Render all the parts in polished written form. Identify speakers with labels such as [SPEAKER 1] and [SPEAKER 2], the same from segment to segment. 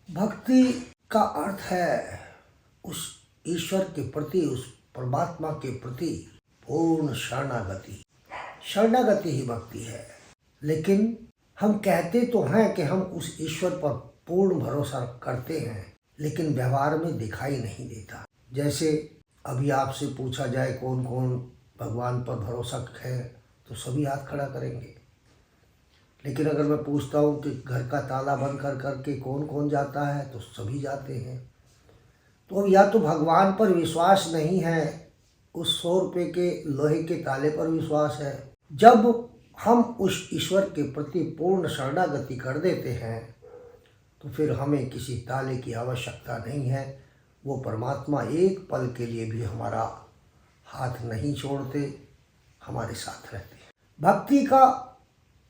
[SPEAKER 1] भक्ति का अर्थ है उस ईश्वर के प्रति, उस परमात्मा के प्रति पूर्ण शरणागति। शरणागति ही भक्ति है। लेकिन हम कहते तो हैं कि हम उस ईश्वर पर पूर्ण भरोसा करते हैं, लेकिन व्यवहार में दिखाई नहीं देता। जैसे अभी आपसे पूछा जाए कौन कौन भगवान पर भरोसा है, तो सभी हाथ खड़ा करेंगे। लेकिन अगर मैं पूछता हूँ कि घर का ताला बंद कर करके कौन कौन जाता है, तो सभी जाते हैं। तो या तो भगवान पर विश्वास नहीं है, उस 100 रुपये के लोहे के ताले पर विश्वास है। जब हम उस ईश्वर के प्रति पूर्ण शरणागति कर देते हैं, तो फिर हमें किसी ताले की आवश्यकता नहीं है। वो परमात्मा एक पल के लिए भी हमारा हाथ नहीं छोड़ते, हमारे साथ रहते हैं। भक्ति का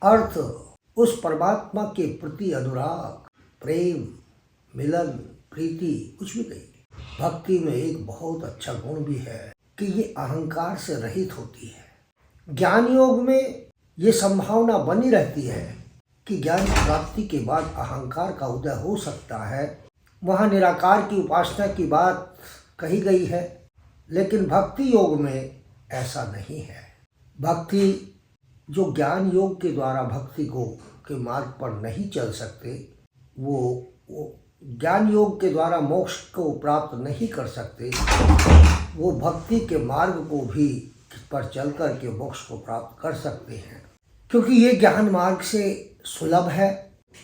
[SPEAKER 1] अर्थ उस परमात्मा के प्रति अनुराग, प्रेम, मिलन, प्रीति कुछ भी नहीं। भक्ति में एक बहुत अच्छा गुण भी है कि ये अहंकार से रहित होती है। ज्ञान योग में ये संभावना बनी रहती है कि ज्ञान प्राप्ति के बाद अहंकार का उदय हो सकता है। वहाँ निराकार की उपासना की बात कही गई है, लेकिन भक्ति योग में ऐसा नहीं है। भक्ति जो ज्ञान योग के द्वारा भक्ति को के मार्ग पर नहीं चल सकते, वो ज्ञान योग के द्वारा मोक्ष को प्राप्त नहीं कर सकते, वो भक्ति के मार्ग को भी पर चल कर के मोक्ष को प्राप्त कर सकते हैं। क्योंकि ये ज्ञान मार्ग से सुलभ है।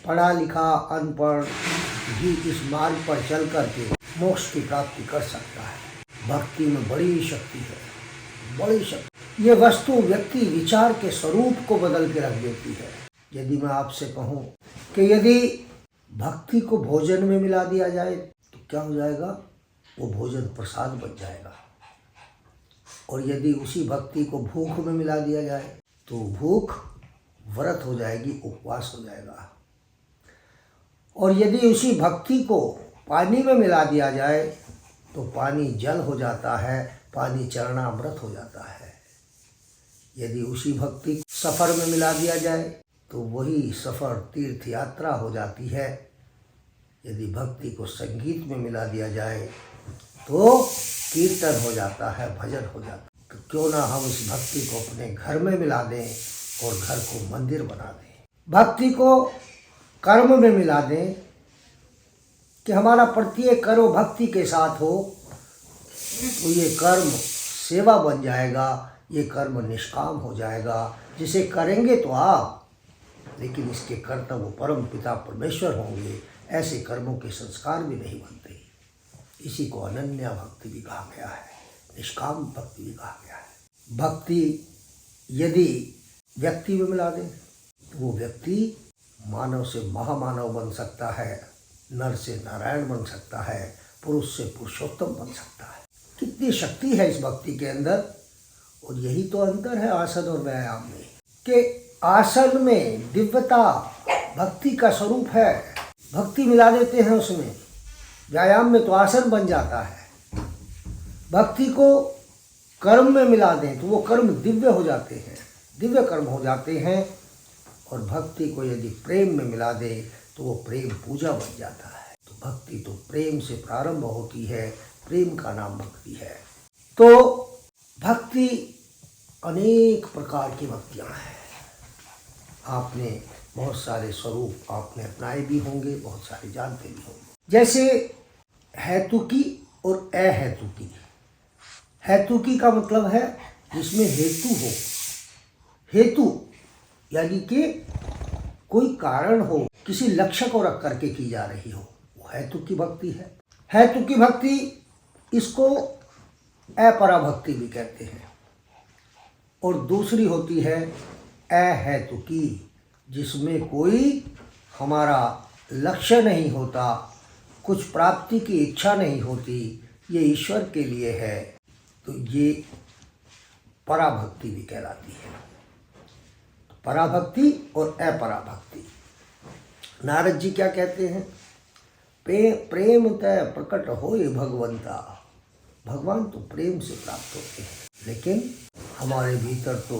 [SPEAKER 1] पढ़ा लिखा अनपढ़ भी इस मार्ग पर चल कर के मोक्ष की प्राप्ति कर सकता है। भक्ति में बड़ी शक्ति है, बड़ी शक्ति। ये वस्तु व्यक्ति विचार के स्वरूप को बदल के रख देती है। यदि मैं आपसे कहूँ कि यदि भक्ति को भोजन में मिला दिया जाए तो क्या हो जाएगा? वो भोजन प्रसाद बन जाएगा। और यदि उसी भक्ति को भूख में मिला दिया जाए तो भूख व्रत हो जाएगी, उपवास हो जाएगा। और यदि उसी भक्ति को पानी में मिला दिया जाए तो पानी जल हो जाता है, पानी चरणामृत हो जाता है। यदि उसी भक्ति सफ़र में मिला दिया जाए तो वही सफ़र तीर्थ यात्रा हो जाती है। यदि भक्ति को संगीत में मिला दिया जाए तो कीर्तन हो जाता है, भजन हो जाता है। तो क्यों ना हम इस भक्ति को अपने घर में मिला दें और घर को मंदिर बना दें। भक्ति को कर्म में मिला दें कि हमारा प्रत्येक कर्म भक्ति के साथ हो, तो ये कर्म सेवा बन जाएगा, ये कर्म निष्काम हो जाएगा। जिसे करेंगे तो आप, लेकिन इसके कर्ता वो परम पिता परमेश्वर होंगे। ऐसे कर्मों के संस्कार भी नहीं बनते। इसी को अनन्या भक्ति भी कहा गया है, निष्काम भक्ति भी कहा गया है। भक्ति यदि व्यक्ति में मिला दें तो वो व्यक्ति मानव से महामानव बन सकता है, नर से नारायण बन सकता है, पुरुष से पुरुषोत्तम बन सकता है। कितनी शक्ति है इस भक्ति के अंदर। और यही तो अंतर है आसन और व्यायाम में, कि आसन में दिव्यता भक्ति का स्वरूप है, भक्ति मिला देते हैं उसमें। व्यायाम में तो आसन बन जाता है। भक्ति को कर्म में मिला दें तो वो कर्म दिव्य हो जाते हैं, दिव्य कर्म हो जाते हैं। और भक्ति को यदि प्रेम में मिला दें तो वो प्रेम पूजा बन जाता है। तो भक्ति तो प्रेम से प्रारंभ होती है, प्रेम का नाम भक्ति है। तो भक्ति अनेक प्रकार की भक्तियाँ हैं। आपने बहुत सारे स्वरूप आपने अपनाए भी होंगे, बहुत सारे जानते भी होंगे। जैसे हेतुकी और अहेतुकी। हेतुकी का मतलब है जिसमें हेतु हो। हेतु यानी कि कोई कारण हो, किसी लक्ष्य को रख करके की जा रही हो, वो हेतुकी भक्ति है। हेतुकी भक्ति, इसको अपराभक्ति भी कहते हैं। और दूसरी होती है अहेतुकी, जिसमें कोई हमारा लक्ष्य नहीं होता, कुछ प्राप्ति की इच्छा नहीं होती, ये ईश्वर के लिए है, तो ये पराभक्ति भी कहलाती है। पराभक्ति और अपराभक्ति। नारद जी क्या कहते हैं? प्रेम तय प्रकट होए भगवंता। भगवान तो प्रेम से प्राप्त होते हैं, लेकिन हमारे भीतर तो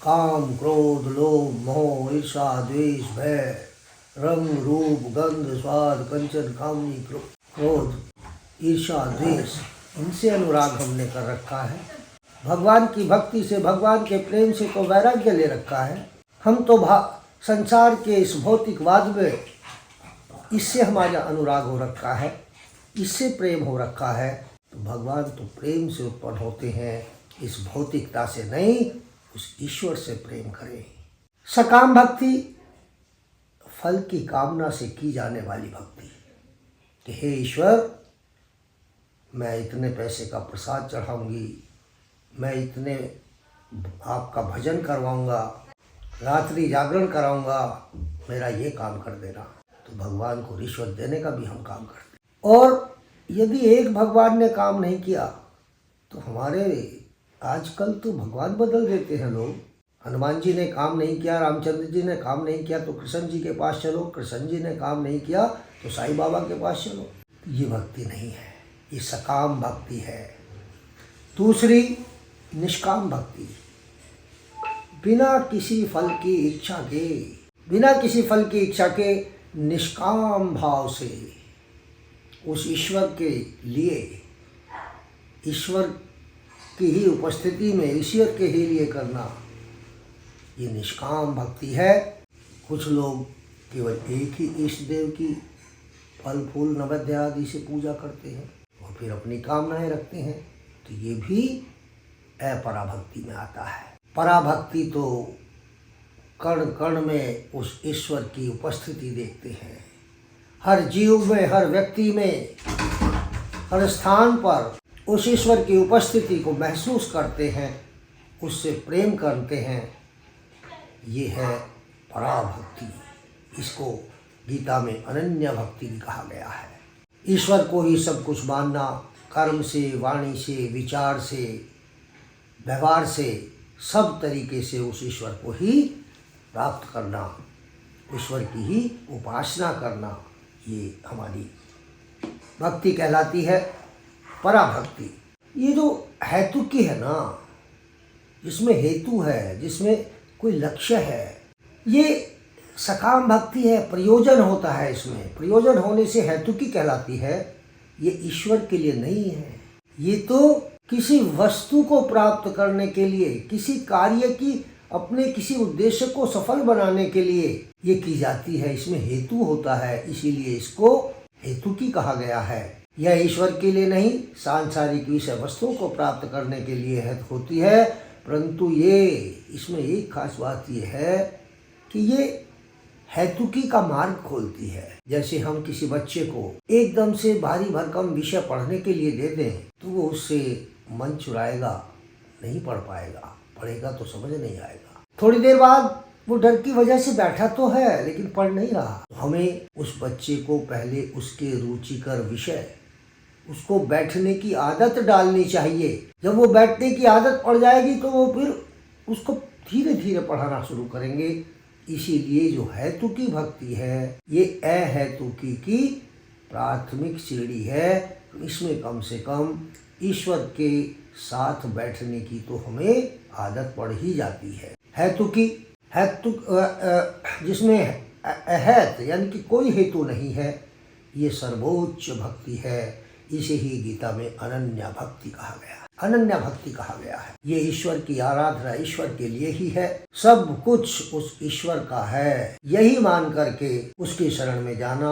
[SPEAKER 1] काम, क्रोध, लोभ, मोह, ईर्षा, द्वेष, भय, रंग रूप गंध स्वाद कंचन कामनी क्रोध ईर्ष्या द्वेष, इनसे अनुराग हमने कर रखा है। भगवान की भक्ति से, भगवान के प्रेम से तो वैराग्य ले रखा है। हम तो संसार के इस भौतिकवाद में इससे हमारा अनुराग हो रखा है, इससे प्रेम हो रखा है। तो भगवान तो प्रेम से उत्पन्न होते हैं, इस भौतिकता से नहीं, उस ईश्वर से प्रेम करें। सकाम भक्ति फल की कामना से की जाने वाली भक्ति कि हे ईश्वर, मैं इतने पैसे का प्रसाद चढ़ाऊंगी, मैं इतने आपका भजन करवाऊंगा, रात्रि जागरण कराऊंगा, मेरा ये काम कर देना। तो भगवान को रिश्वत देने का भी हम काम करते। और यदि एक भगवान ने काम नहीं किया तो हमारे आजकल तो भगवान बदल देते हैं लोग। हनुमान जी ने काम नहीं किया, रामचंद्र जी ने काम नहीं किया तो कृष्ण जी के पास चलो, कृष्ण जी ने काम नहीं किया तो साईं बाबा के पास चलो। ये भक्ति नहीं है, ये सकाम भक्ति है। दूसरी निष्काम भक्ति, बिना किसी फल की इच्छा के निष्काम भाव से उस ईश्वर के लिए, ईश्वर की ही उपस्थिति में ईश्वर के ही लिए करना, ये निष्काम भक्ति है। कुछ लोग केवल एक ही इष्ट देव की फल फूल नैवेद्य आदि से पूजा करते हैं और फिर अपनी कामनाएं रखते हैं, तो ये भी अपराभक्ति में आता है। पराभक्ति तो कण कण में उस ईश्वर की उपस्थिति देखते हैं, हर जीव में, हर व्यक्ति में, हर स्थान पर उस ईश्वर की उपस्थिति को महसूस करते हैं, उससे प्रेम करते हैं। ये है पराभक्ति। इसको गीता में अनन्य भक्ति भी कहा गया है। ईश्वर को ही सब कुछ मानना, कर्म से, वाणी से, विचार से, व्यवहार से, सब तरीके से उस ईश्वर को ही प्राप्त करना, ईश्वर की ही उपासना करना, ये हमारी भक्ति कहलाती है। पराभक्ति ये जो हेतु की है ना, जिसमें हेतु है, जिसमें कोई लक्ष्य है, ये सकाम भक्ति है। प्रयोजन होता है इसमें, प्रयोजन होने से हेतु की कहलाती है। ये ईश्वर के लिए नहीं है, ये तो किसी वस्तु को प्राप्त करने के लिए, किसी कार्य की, अपने किसी उद्देश्य को सफल बनाने के लिए ये की जाती है। इसमें हेतु होता है, इसीलिए इसको हेतु की कहा गया है। यह ईश्वर के लिए नहीं, सांसारिक विषय वस्तुओं को प्राप्त करने के लिए हेतु होती है। परंतु ये इसमें एक खास बात ये है कि ये हेतुकी का मार्ग खोलती है। जैसे हम किसी बच्चे को एकदम से भारी भरकम विषय पढ़ने के लिए दे दें तो वो उससे मन चुराएगा, नहीं पढ़ पाएगा, पढ़ेगा तो समझ नहीं आएगा। थोड़ी देर बाद वो डर की वजह से बैठा तो है लेकिन पढ़ नहीं रहा। हमें उस बच्चे को पहले उसके रुचिकर विषय, उसको बैठने की आदत डालनी चाहिए। जब वो बैठने की आदत पड़ जाएगी तो वो फिर उसको धीरे धीरे पढ़ाना शुरू करेंगे। इसीलिए जो हेतुकी भक्ति है ये अहेतुकी की प्राथमिक सीढ़ी है। इसमें कम से कम ईश्वर के साथ बैठने की तो हमें आदत पड़ ही जाती है। हेतुकी जिसमें अहेत यानी कि कोई हेतु नहीं है, ये सर्वोच्च भक्ति है। इसे ही गीता में अनन्या भक्ति कहा गया है। अनन्या भक्ति कहा गया है। ये ईश्वर की आराधना ईश्वर के लिए ही है, सब कुछ उस ईश्वर का है, यही मान करके उसकी शरण में जाना,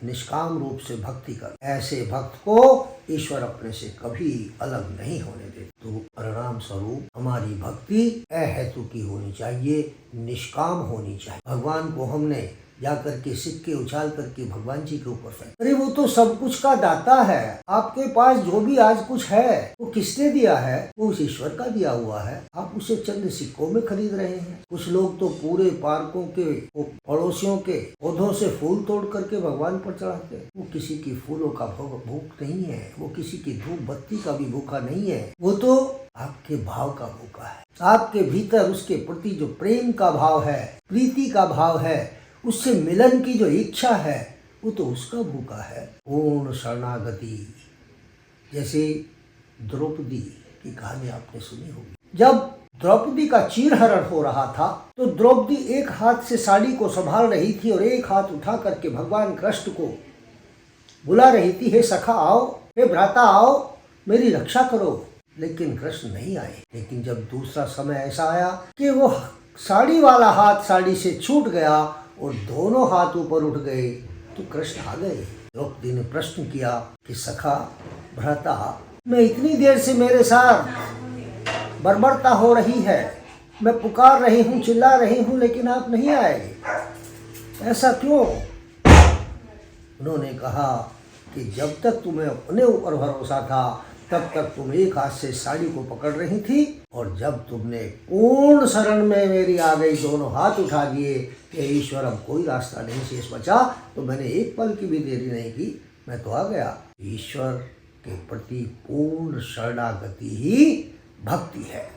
[SPEAKER 1] निष्काम रूप से भक्ति कर। ऐसे भक्त को ईश्वर अपने से कभी अलग नहीं होने देते। तो परिणाम स्वरूप हमारी भक्ति अहेतु की होनी चाहिए, निष्काम होनी चाहिए। भगवान को हमने जाकर के सिक्के उछाल करके भगवान जी के ऊपर फेंक, अरे वो तो सब कुछ का दाता है। आपके पास जो भी आज कुछ है वो किसने दिया है? वो उस ईश्वर का दिया हुआ है। आप उसे चंद सिक्कों में खरीद रहे हैं। कुछ लोग तो पूरे पार्कों के, पड़ोसियों के पौधों से फूल तोड़ करके भगवान पर चढ़ाते हैं। वो किसी की फूलों का भूख नहीं है, वो किसी की धूप बत्ती का भी भूखा नहीं है। वो तो आपके भाव का भूखा है। आपके भीतर उसके प्रति जो प्रेम का भाव है, प्रीति का भाव है, उससे मिलन की जो इच्छा है, वो तो उसका भूखा है। पूर्ण शरणागति, जैसे द्रौपदी की कहानी आपने सुनी होगी। जब द्रौपदी का चीरहरण हो रहा था तो द्रौपदी एक हाथ से साड़ी को संभाल रही थी और एक हाथ उठा करके भगवान कृष्ण को बुला रही थी, हे सखा आओ, हे भ्राता आओ, मेरी रक्षा करो। लेकिन कृष्ण नहीं आए। लेकिन जब दूसरा समय ऐसा आया कि वो साड़ी वाला हाथ साड़ी से छूट गया और दोनों हाथ ऊपर उठ गए तो कृष्ण आ गए। द्रौपदी ने प्रश्न किया कि सखा भ्राता, मैं इतनी देर से मेरे साथ बर्बरता हो रही है, मैं पुकार रही हूँ, चिल्ला रही हूँ, लेकिन आप नहीं आए, ऐसा क्यों? उन्होंने कहा कि जब तक तुम्हें अपने ऊपर भरोसा था तब तक तुम एक हाथ से साड़ी को पकड़ रही थी और जब तुमने पूर्ण शरण में मेरी आ गई, दोनों हाथ उठा दिए कि ईश्वर अब कोई रास्ता नहीं शेष बचा, तो मैंने एक पल की भी देरी नहीं की, मैं तो आ गया। ईश्वर के प्रति पूर्ण शरणागति ही भक्ति है।